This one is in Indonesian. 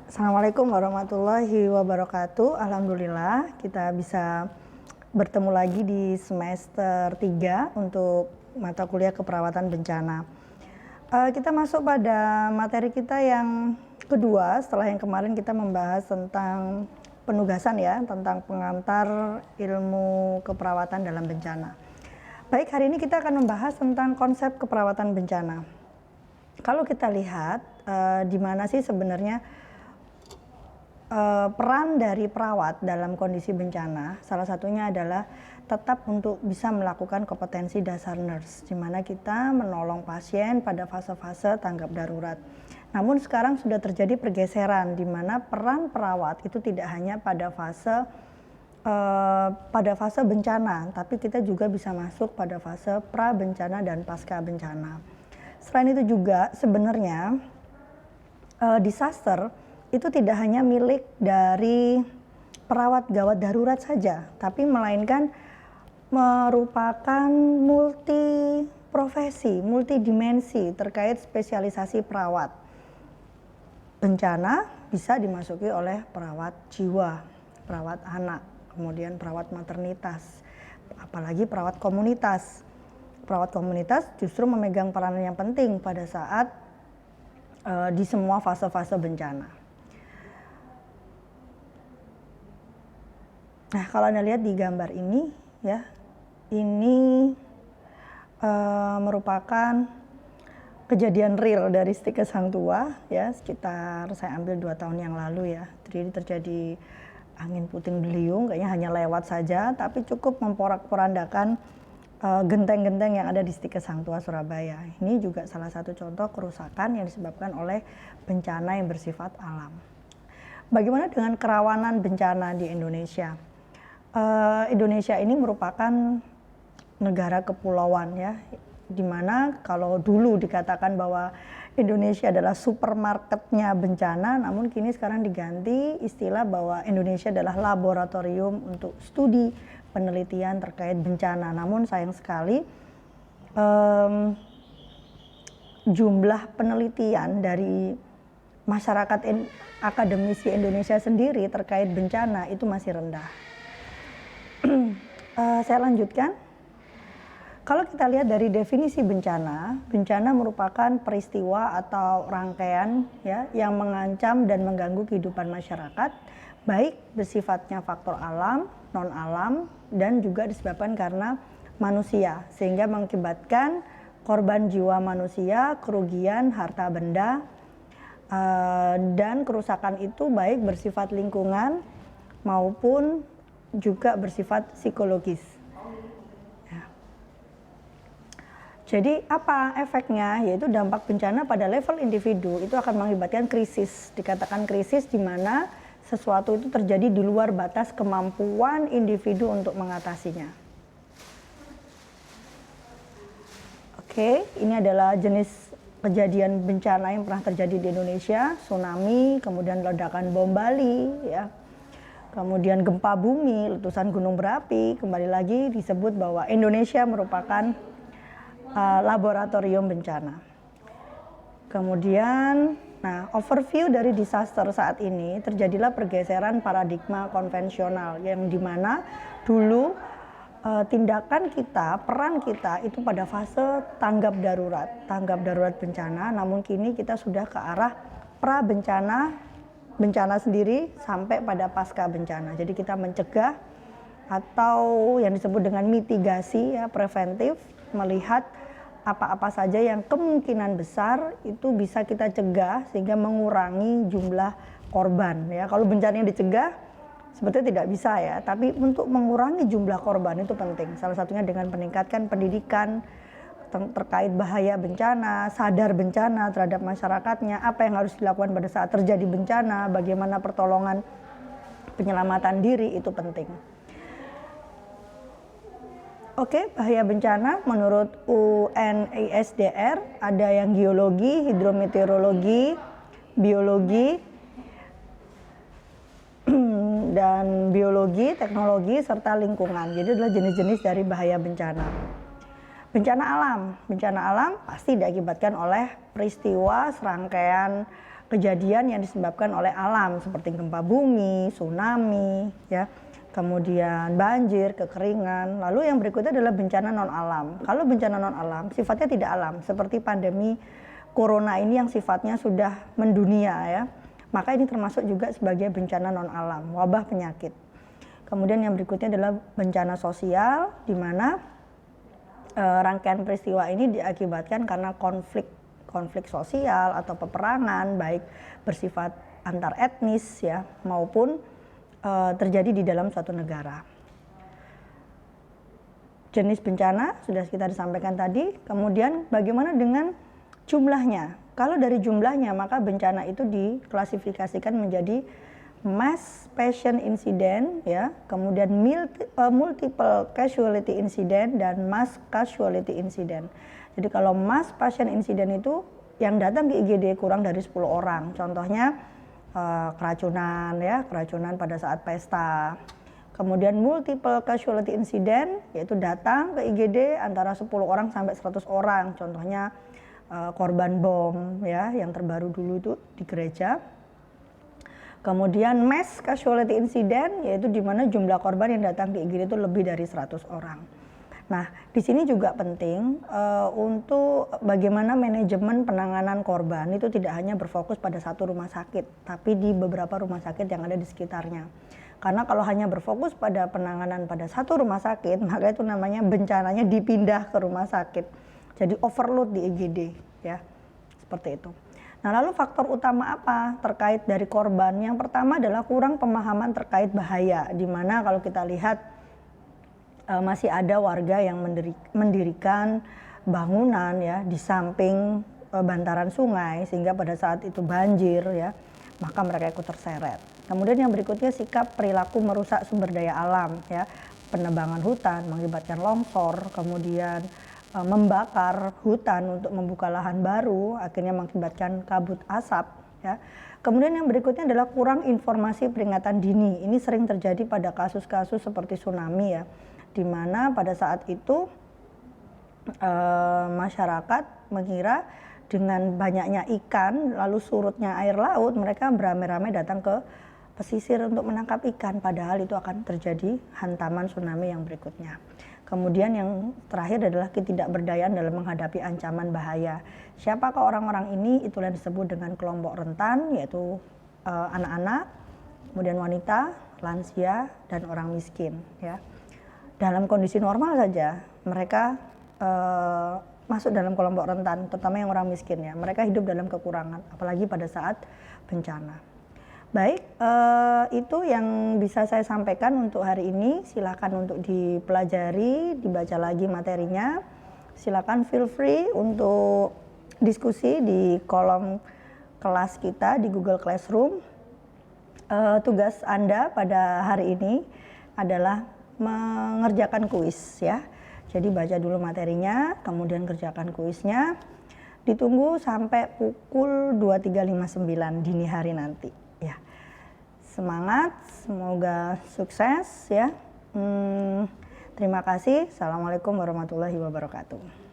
Assalamualaikum warahmatullahi wabarakatuh. Alhamdulillah kita bisa bertemu lagi di semester 3 untuk mata kuliah keperawatan bencana. Kita masuk pada materi kita yang kedua setelah yang kemarin kita membahas tentang penugasan ya, tentang pengantar ilmu keperawatan dalam bencana. Baik, hari ini kita akan membahas tentang konsep keperawatan bencana. Kalau kita lihat di mana sih sebenarnya peran dari perawat dalam kondisi bencana, salah satunya adalah tetap untuk bisa melakukan kompetensi dasar nurse, di mana kita menolong pasien pada fase-fase tanggap darurat. Namun sekarang sudah terjadi pergeseran, di mana peran perawat itu tidak hanya pada fase bencana, tapi kita juga bisa masuk pada fase pra bencana dan pasca bencana. Selain itu juga sebenarnya disaster itu tidak hanya milik dari perawat gawat darurat saja, tapi melainkan merupakan multi profesi, multidimensi terkait spesialisasi perawat. Bencana bisa dimasuki oleh perawat jiwa, perawat anak, kemudian perawat maternitas, apalagi perawat komunitas. Perawat komunitas justru memegang peranan yang penting pada saat di semua fase-fase bencana. Nah, kalau Anda lihat di gambar ini ya, ini merupakan kejadian real dari Stikes Hang Tuah ya, sekitar saya ambil 2 tahun yang lalu ya. Jadi terjadi angin puting beliung, kayaknya hanya lewat saja, tapi cukup memporak-porandakan genteng-genteng yang ada di Stikes Hang Tuah Surabaya. Ini juga salah satu contoh kerusakan yang disebabkan oleh bencana yang bersifat alam. Bagaimana dengan kerawanan bencana di Indonesia? Indonesia ini merupakan negara kepulauan ya, dimana kalau dulu dikatakan bahwa Indonesia adalah supermarketnya bencana, namun kini sekarang diganti istilah bahwa Indonesia adalah laboratorium untuk studi penelitian terkait bencana. Namun sayang sekali jumlah penelitian dari masyarakat akademisi Indonesia sendiri terkait bencana itu masih rendah. Saya lanjutkan. Kalau kita lihat dari definisi bencana, bencana merupakan peristiwa atau rangkaian ya yang mengancam dan mengganggu kehidupan masyarakat, baik bersifatnya faktor alam, non alam, dan juga disebabkan karena manusia, sehingga mengakibatkan korban jiwa manusia, kerugian harta benda, dan kerusakan itu baik bersifat lingkungan maupun juga bersifat psikologis. Ya. Jadi apa efeknya? Yaitu dampak bencana pada level individu itu akan mengakibatkan krisis. Dikatakan krisis di mana sesuatu itu terjadi di luar batas kemampuan individu untuk mengatasinya. Oke, ini adalah jenis kejadian bencana yang pernah terjadi di Indonesia, tsunami, kemudian ledakan bom Bali, ya. Kemudian gempa bumi, letusan gunung berapi, kembali lagi disebut bahwa Indonesia merupakan laboratorium bencana. Kemudian, nah overview dari disaster saat ini, terjadilah pergeseran paradigma konvensional yang dimana dulu tindakan kita, peran kita itu pada fase tanggap darurat bencana, namun kini kita sudah ke arah pra bencana sendiri sampai pada pasca bencana. Jadi kita mencegah atau yang disebut dengan mitigasi ya, preventif, melihat apa-apa saja yang kemungkinan besar itu bisa kita cegah sehingga mengurangi jumlah korban ya. Kalau bencana yang dicegah sebetulnya tidak bisa ya, tapi untuk mengurangi jumlah korban itu penting. Salah satunya dengan meningkatkan pendidikan terkait bahaya bencana, sadar bencana terhadap masyarakatnya, apa yang harus dilakukan pada saat terjadi bencana, bagaimana pertolongan penyelamatan diri itu penting. Oke, bahaya bencana menurut UNISDR ada yang geologi, hidrometeorologi, biologi, dan biologi, teknologi, serta lingkungan. Jadi adalah jenis-jenis dari bahaya bencana. Bencana alam pasti diakibatkan oleh peristiwa serangkaian kejadian yang disebabkan oleh alam seperti gempa bumi, tsunami, ya, kemudian banjir, kekeringan. Lalu yang berikutnya adalah bencana non alam. Kalau bencana non alam sifatnya tidak alam, seperti pandemi corona ini yang sifatnya sudah mendunia, ya. Maka ini termasuk juga sebagai bencana non alam, wabah penyakit. Kemudian yang berikutnya adalah bencana sosial, di mana rangkaian peristiwa ini diakibatkan karena konflik sosial atau peperangan, baik bersifat antar etnis, ya, maupun terjadi di dalam suatu negara. Jenis bencana sudah kita disampaikan tadi. Kemudian bagaimana dengan jumlahnya? Kalau dari jumlahnya, maka bencana itu diklasifikasikan menjadi mass patient incident, ya, kemudian multiple casualty incident dan mass casualty incident. Jadi kalau mass patient incident itu yang datang ke IGD kurang dari 10 orang. Contohnya keracunan, ya, keracunan pada saat pesta. Kemudian multiple casualty incident yaitu datang ke IGD antara 10 orang sampai 100 orang. Contohnya korban bom, ya, yang terbaru dulu itu di gereja. Kemudian mass casualty incident yaitu di mana jumlah korban yang datang ke IGD itu lebih dari 100 orang. Nah, di sini juga penting untuk bagaimana manajemen penanganan korban itu tidak hanya berfokus pada satu rumah sakit, tapi di beberapa rumah sakit yang ada di sekitarnya. Karena kalau hanya berfokus pada penanganan pada satu rumah sakit, maka itu namanya bencananya dipindah ke rumah sakit. Jadi overload di IGD, ya, seperti itu. Nah, lalu faktor utama apa terkait dari korban? Yang pertama adalah kurang pemahaman terkait bahaya, di mana kalau kita lihat masih ada warga yang mendirikan bangunan, ya, di samping bantaran sungai, sehingga pada saat itu banjir, ya, maka mereka ikut terseret. Kemudian yang berikutnya sikap perilaku merusak sumber daya alam, ya, penebangan hutan mengakibatkan longsor, kemudian membakar hutan untuk membuka lahan baru, akhirnya mengakibatkan kabut asap, ya. Kemudian yang berikutnya adalah kurang informasi peringatan dini. Ini sering terjadi pada kasus-kasus seperti tsunami, ya, di mana pada saat itu masyarakat mengira dengan banyaknya ikan lalu surutnya air laut, mereka beramai-ramai datang ke pesisir untuk menangkap ikan, padahal itu akan terjadi hantaman tsunami yang berikutnya. Kemudian yang terakhir adalah ketidakberdayaan dalam menghadapi ancaman bahaya. Siapakah orang-orang ini? Itulah yang disebut dengan kelompok rentan, yaitu anak-anak, kemudian wanita, lansia, dan orang miskin, ya. Dalam kondisi normal saja mereka masuk dalam kelompok rentan, terutama yang orang miskin, ya. Mereka hidup dalam kekurangan, apalagi pada saat bencana. Baik, itu yang bisa saya sampaikan untuk hari ini. Silakan untuk dipelajari, dibaca lagi materinya. Silakan feel free untuk diskusi di kolom kelas kita di Google Classroom. Tugas Anda pada hari ini adalah mengerjakan kuis, ya. Jadi baca dulu materinya, kemudian kerjakan kuisnya. Ditunggu sampai pukul 23.59 dini hari nanti, ya. Semangat, semoga sukses, ya. Terima kasih. Assalamualaikum warahmatullahi wabarakatuh.